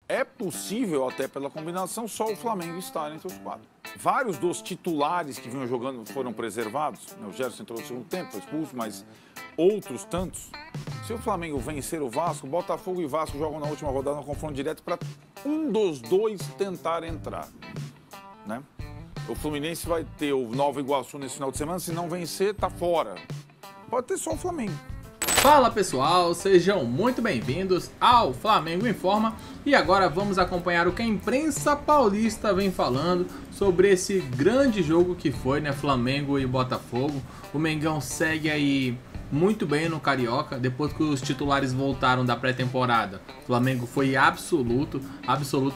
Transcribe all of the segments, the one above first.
é possível, até pela combinação, só o Flamengo estar entre os 4. Vários dos titulares que vinham jogando foram preservados. O Gerson entrou no segundo tempo, foi expulso, mas outros tantos. Se o Flamengo vencer o Vasco, Botafogo e Vasco jogam na última rodada no confronto direto para um dos dois tentar entrar, né? O Fluminense vai ter o Nova Iguaçu nesse final de semana, se não vencer, tá fora. Pode ter só o Flamengo. Fala pessoal, sejam muito bem-vindos ao Flamengo Informa e agora vamos acompanhar o que a imprensa paulista vem falando sobre esse grande jogo que foi, né, Flamengo e Botafogo. O Mengão segue aí muito bem no Carioca, depois que os titulares voltaram da pré-temporada. O Flamengo foi absoluto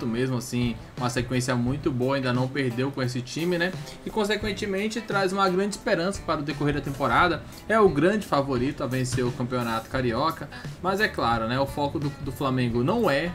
mesmo, assim, uma sequência muito boa, ainda não perdeu com esse time, né? E consequentemente traz uma grande esperança para o decorrer da temporada. É o grande favorito a vencer o Campeonato Carioca, mas é claro, né? O foco do Flamengo não é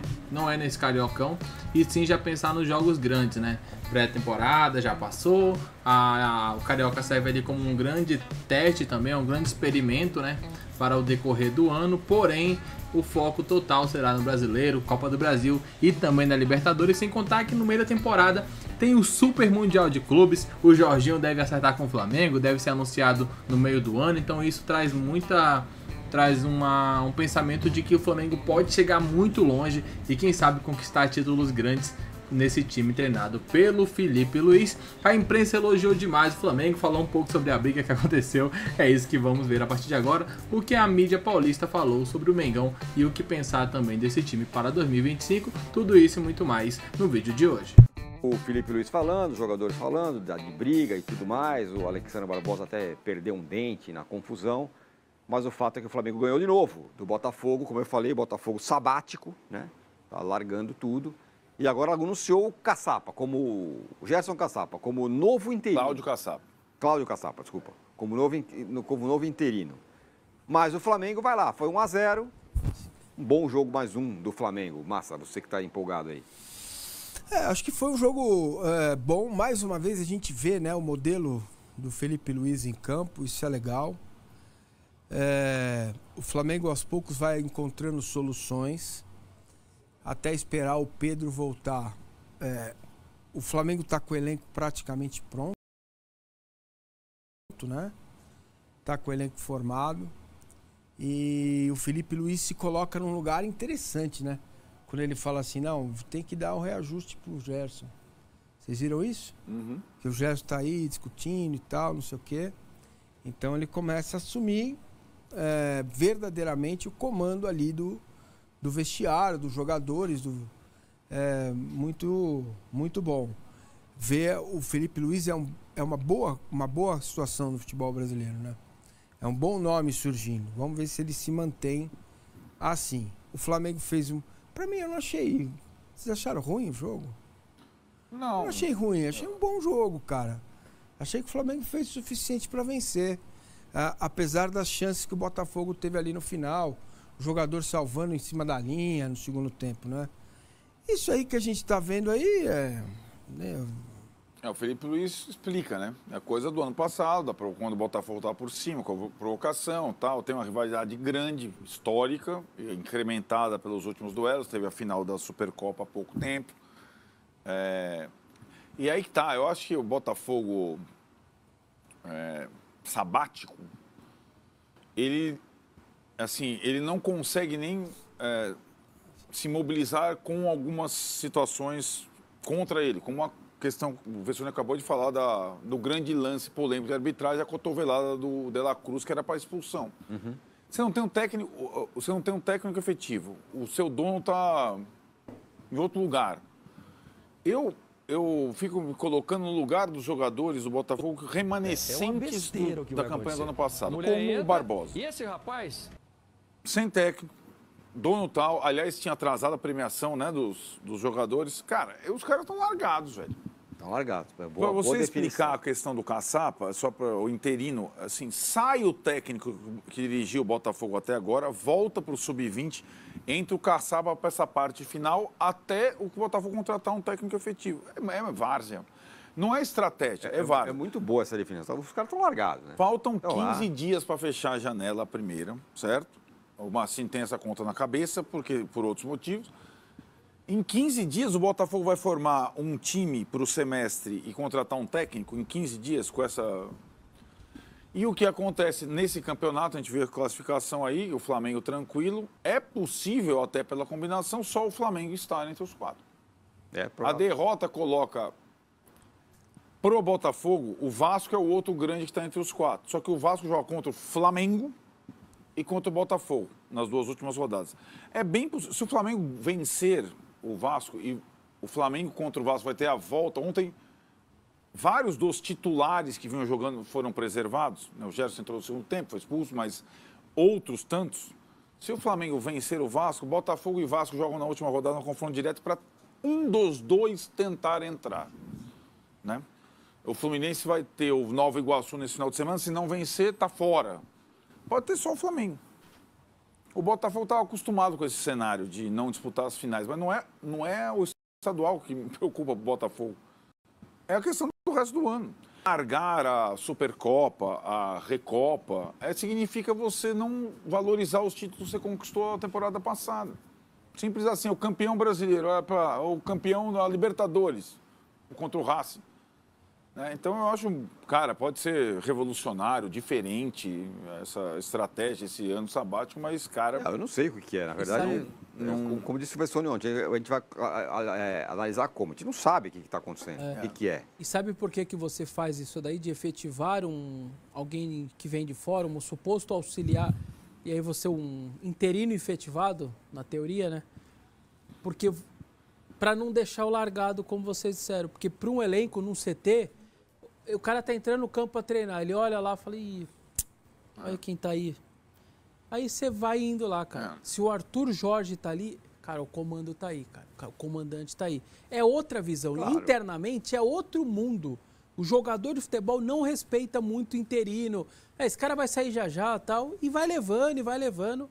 nesse Cariocão, e sim já pensar nos jogos grandes, né? Pré-temporada já passou, o Carioca serve ali como um grande teste também, um grande experimento, né, para o decorrer do ano, porém o foco total será no Brasileiro, Copa do Brasil e também na Libertadores, sem contar que no meio da temporada tem o Super Mundial de Clubes, o Jorginho deve acertar com o Flamengo, deve ser anunciado no meio do ano, então isso traz um pensamento de que o Flamengo pode chegar muito longe e quem sabe conquistar títulos grandes nesse time treinado pelo Felipe Luiz. A imprensa elogiou demais o Flamengo, falou um pouco sobre a briga que aconteceu, é isso que vamos ver a partir de agora, o que a mídia paulista falou sobre o Mengão e o que pensar também desse time para 2025, tudo isso e muito mais no vídeo de hoje. O Felipe Luiz falando, os jogadores falando de briga e tudo mais, o Alexandre Barbosa até perdeu um dente na confusão, mas o fato é que o Flamengo ganhou de novo do Botafogo, como eu falei, Botafogo sabático, né? Tá largando tudo. E agora anunciou o Caçapa, o Gerson Caçapa, como novo interino. Cláudio Caçapa, desculpa. Como novo interino. Mas o Flamengo vai lá, foi 1-0. Um bom jogo, mais um do Flamengo. Massa, você que está empolgado aí. Acho que foi um jogo bom. Mais uma vez a gente vê, né, o modelo do Felipe Luiz em campo, isso é legal. O Flamengo aos poucos vai encontrando soluções. Até esperar o Pedro voltar. O Flamengo está com o elenco praticamente pronto, né? Está com o elenco formado. E o Felipe Luiz se coloca num lugar interessante, né? Quando ele fala assim, não, tem que dar um reajuste pro Gerson. Vocês viram isso? Uhum. Que o Gerson está aí discutindo e tal, não sei o quê. Então ele começa a assumir verdadeiramente o comando ali do vestiário, dos jogadores, muito bom. Ver o Felipe Luiz é uma boa situação no futebol brasileiro, né? É um bom nome surgindo. Vamos ver se ele se mantém assim. O Flamengo fez Pra mim, eu não achei... Vocês acharam ruim o jogo? Não. Eu não achei ruim, achei um bom jogo, cara. Achei que o Flamengo fez o suficiente para vencer. Apesar das chances que o Botafogo teve ali no final. O jogador salvando em cima da linha no segundo tempo, né? Isso aí que a gente tá vendo aí o Felipe Luiz explica, né? É coisa do ano passado, quando o Botafogo estava por cima, com provocação e tal. Tem uma rivalidade grande, histórica, incrementada pelos últimos duelos. Teve a final da Supercopa há pouco tempo. E aí que tá, eu acho que o Botafogo sabático, ele não consegue nem se mobilizar com algumas situações contra ele, como a questão, o Vessone acabou de falar do grande lance polêmico de arbitragem, a cotovelada do De La Cruz, que era para expulsão. Uhum. Você não tem um técnico efetivo, o seu dono está em outro lugar. Eu fico me colocando no lugar dos jogadores do Botafogo remanescentes da campanha do ano passado, como o Barbosa. E esse rapaz? Sem técnico, dono tal, aliás, tinha atrasado a premiação, né, dos jogadores. Cara, os caras estão largados, velho. Estão largados. Para você explicar a questão do Caçapa, só para o interino, assim, sai o técnico que dirigiu o Botafogo até agora, volta para o Sub-20, entra o Caçapa para essa parte final, até o Botafogo contratar um técnico efetivo. É várzea. Não é estratégia, é várzea. É muito boa essa definição. Os caras estão largados, né? Faltam 15 dias para fechar a janela a primeira, certo? O Massinho tem essa conta na cabeça, por outros motivos. Em 15 dias, o Botafogo vai formar um time para o semestre e contratar um técnico em 15 dias com essa... E o que acontece nesse campeonato, a gente vê a classificação aí, o Flamengo tranquilo, é possível, até pela combinação, só o Flamengo estar entre os 4. A derrota coloca pro Botafogo, o Vasco é o outro grande que está entre os 4. Só que o Vasco joga contra o Flamengo e contra o Botafogo, nas 2 últimas rodadas. É bem possível. Se o Flamengo vencer o Vasco e o Flamengo contra o Vasco vai ter a volta. Ontem, vários dos titulares que vinham jogando foram preservados. O Gerson entrou no segundo tempo, foi expulso, mas outros tantos. Se o Flamengo vencer o Vasco, Botafogo e Vasco jogam na última rodada no confronto direto para um dos 2 tentar entrar, né? O Fluminense vai ter o Nova Iguaçu nesse final de semana. Se não vencer, está fora. Pode ter só o Flamengo. O Botafogo estava acostumado com esse cenário de não disputar as finais, mas não é o estadual que me preocupa o Botafogo. É a questão do resto do ano. Largar a Supercopa, a Recopa, significa você não valorizar os títulos que você conquistou a temporada passada. Simples assim, o campeão brasileiro, o campeão da Libertadores, contra o Racing. Então, eu acho, cara, pode ser revolucionário, diferente, essa estratégia, esse ano sabático, mas, cara... Eu não sei o que é, na verdade, como disse o Vessone ontem, a gente vai analisar como. A gente não sabe o que está acontecendo, o que é. E sabe por que você faz isso daí, de efetivar alguém que vem de fora, um suposto auxiliar, e aí você um interino efetivado, na teoria, né? Porque, para não deixar o largado, como vocês disseram, porque para um elenco, num CT... O cara tá entrando no campo para treinar, ele olha lá e fala, olha quem tá aí. Aí você vai indo lá, cara. Se o Arthur Jorge tá ali, cara, o comando tá aí, cara. O comandante tá aí. É outra visão. Claro. Internamente é outro mundo. O jogador de futebol não respeita muito o interino. Esse cara vai sair já, tal, e vai levando, e vai levando.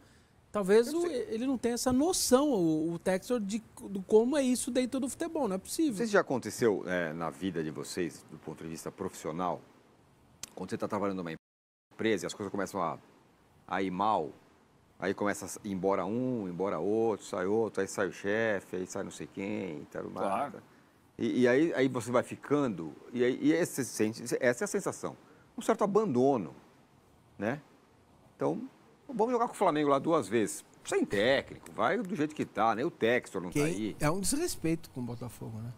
Talvez ele não tenha essa noção, o Textor, de como é isso dentro do futebol, não é possível. Não sei se já aconteceu na vida de vocês, do ponto de vista profissional, quando você está trabalhando numa empresa e as coisas começam a ir mal, aí começa a ir embora um, embora outro, aí sai o chefe, aí sai não sei quem, e tal, claro. E aí você vai ficando, essa é a sensação, um certo abandono, né? Então... Vamos jogar com o Flamengo lá 2 vezes. Sem técnico, vai do jeito que tá, nem o Textor não tá aí. É um desrespeito com o Botafogo, né?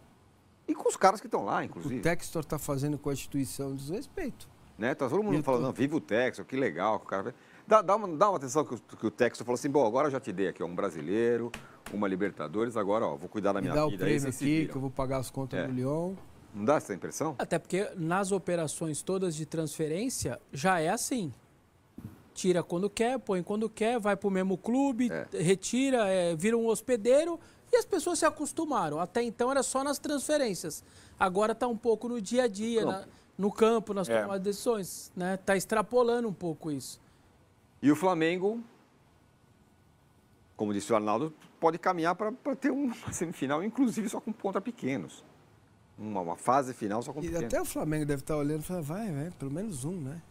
E com os caras que estão lá, inclusive. O Textor tá fazendo com a instituição desrespeito. Né? Tá todo mundo falando, não, viva o Textor, que legal. Que o cara... dá uma atenção que o Textor falou assim, bom, agora eu já te dei aqui um brasileiro, uma Libertadores, agora vou cuidar da minha vida. Me dá o prêmio aqui, que eu vou pagar as contas do Lyon. Não dá essa impressão? Até porque nas operações todas de transferência, já é assim. Tira quando quer, põe quando quer, vai para o mesmo clube, retira, vira um hospedeiro e as pessoas se acostumaram. Até então era só nas transferências. Agora está um pouco no dia a dia, no campo, nas tomadas de decisões. Né? Está extrapolando um pouco isso. E o Flamengo, como disse o Arnaldo, pode caminhar para ter uma semifinal, inclusive só com ponta pequenos. Uma fase final só com pequenos. E até o Flamengo deve estar olhando e falando, vai, pelo menos um, né?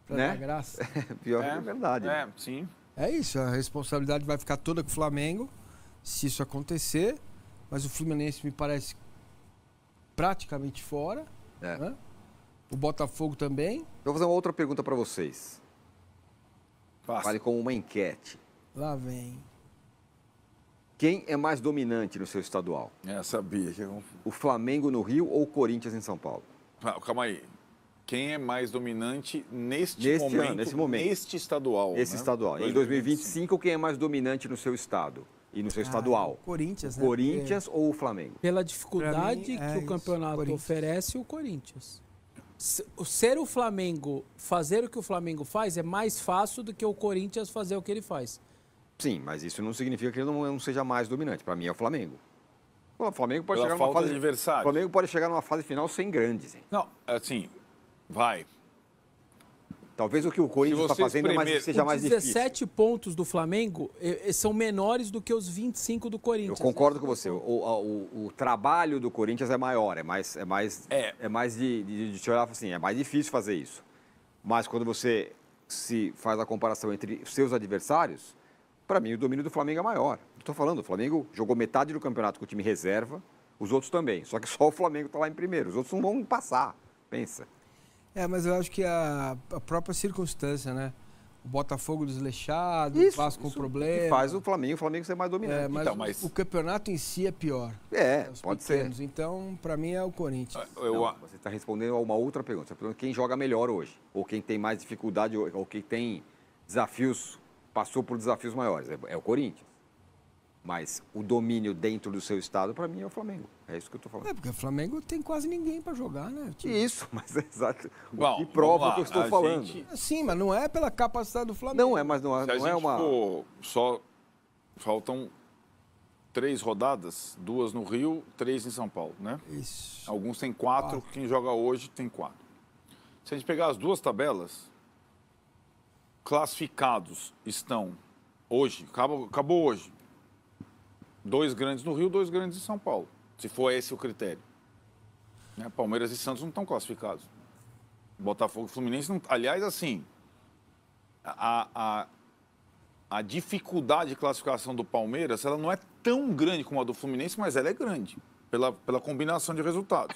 Pra dar graça. Pior que é verdade. Sim. É isso, a responsabilidade vai ficar toda com o Flamengo, se isso acontecer, mas o Fluminense me parece praticamente fora. Né? O Botafogo também. Eu vou fazer uma outra pergunta para vocês. Vale como uma enquete. Lá vem. Quem é mais dominante no seu estadual? Sabia. O Flamengo no Rio ou o Corinthians em São Paulo? Calma aí. Quem é mais dominante neste momento, neste estadual? Esse estadual. Em 2025, quem é mais dominante no seu estado e no seu estadual? Corinthians, né? Corinthians ou o Flamengo? Pela dificuldade que o campeonato oferece, o Corinthians. Ser o Flamengo, fazer o que o Flamengo faz, é mais fácil do que o Corinthians fazer o que ele faz. Sim, mas isso não significa que ele não seja mais dominante. Para mim é o Flamengo. O Flamengo pode chegar numa fase adversário. O Flamengo pode chegar numa fase final sem grandes. Hein? Não, assim, vai. Talvez o que o Corinthians está fazendo seja mais difícil. Os 17 pontos do Flamengo são menores do que os 25 do Corinthians. Eu concordo com você. O trabalho do Corinthians é maior, é mais de te olhar assim, é mais difícil fazer isso. Mas quando você se faz a comparação entre seus adversários, para mim o domínio do Flamengo é maior. Estou falando, o Flamengo jogou metade do campeonato com o time reserva, os outros também. Só que só o Flamengo está lá em primeiro. Os outros não vão passar, pensa. Mas eu acho que a própria circunstância, né? O Botafogo desleixado, o Vasco com problema. Que faz o Flamengo ser mais dominante. Mas o campeonato em si é pior. Pode pequenos. ser. Então, para mim, é o Corinthians. Não, você está respondendo a uma outra pergunta. Você está perguntando quem joga melhor hoje. Ou quem tem mais dificuldade, ou quem tem desafios, passou por desafios maiores. É o Corinthians. Mas o domínio dentro do seu estado, para mim, é o Flamengo. É isso que eu estou falando. Porque o Flamengo tem quase ninguém para jogar, né? Isso, mas é exato. Bom, que prova o que eu estou falando. Sim, mas não é pela capacidade do Flamengo. Não é, mas não é uma... Só faltam 3 rodadas, 2 no Rio, 3 em São Paulo, né? Isso. Alguns têm 4, quem joga hoje tem 4. Se a gente pegar as 2 tabelas, classificados estão hoje, acabou hoje. 2 grandes no Rio, 2 grandes em São Paulo, se for esse o critério. Né? Palmeiras e Santos não estão classificados. Botafogo e Fluminense não... Aliás, assim, a dificuldade de classificação do Palmeiras, ela não é tão grande como a do Fluminense, mas ela é grande, pela combinação de resultados.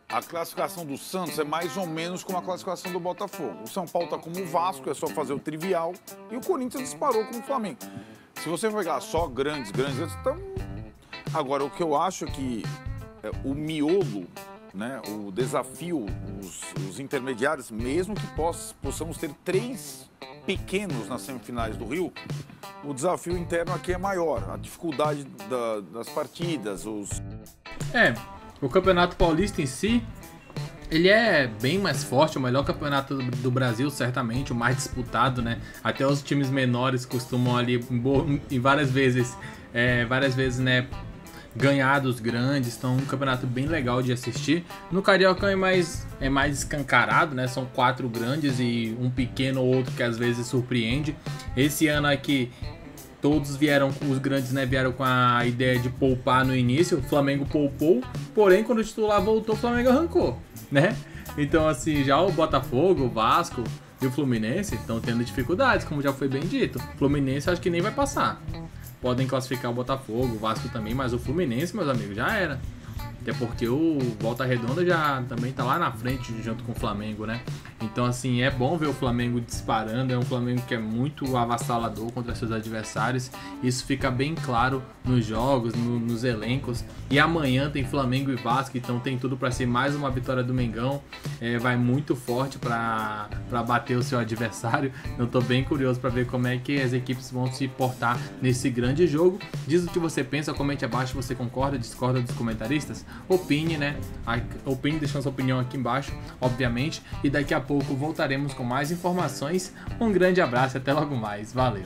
A classificação do Santos é mais ou menos como a classificação do Botafogo. O São Paulo está como o Vasco, é só fazer o trivial, e o Corinthians disparou como o Flamengo. Se você pegar só grandes, então... Agora, o que eu acho é que o miolo, né, o desafio, os intermediários, mesmo que possamos ter 3 pequenos nas semifinais do Rio, o desafio interno aqui é maior. A dificuldade das partidas, o Campeonato Paulista em si, ele é bem mais forte, o melhor campeonato do Brasil, certamente, o mais disputado, né? Até os times menores costumam ali, em várias vezes, né, ganhar dos grandes, então um campeonato bem legal de assistir. No Carioca é mais escancarado, né? São 4 grandes e um pequeno ou outro que às vezes surpreende. Esse ano aqui, todos os grandes, né, vieram com a ideia de poupar no início. O Flamengo poupou, porém quando o titular voltou, o Flamengo arrancou, né? Então assim, já o Botafogo, o Vasco e o Fluminense estão tendo dificuldades, como já foi bem dito. O Fluminense acho que nem vai passar. Podem classificar o Botafogo, o Vasco também, mas o Fluminense, meus amigos, já era. Até porque o Volta Redonda já também tá lá na frente junto com o Flamengo, né? Então, assim, é bom ver o Flamengo disparando. É um Flamengo que é muito avassalador contra seus adversários. Isso fica bem claro nos jogos, nos elencos. E amanhã tem Flamengo e Vasco, então tem tudo para ser mais uma vitória do Mengão. Vai muito forte para bater o seu adversário. Eu tô bem curioso para ver como é que as equipes vão se portar nesse grande jogo. Diz o que você pensa, comente abaixo se você concorda, discorda dos comentaristas. Opine, né? Opine, deixando sua opinião aqui embaixo, obviamente. E daqui a pouco voltaremos com mais informações. Um grande abraço e até logo mais. Valeu!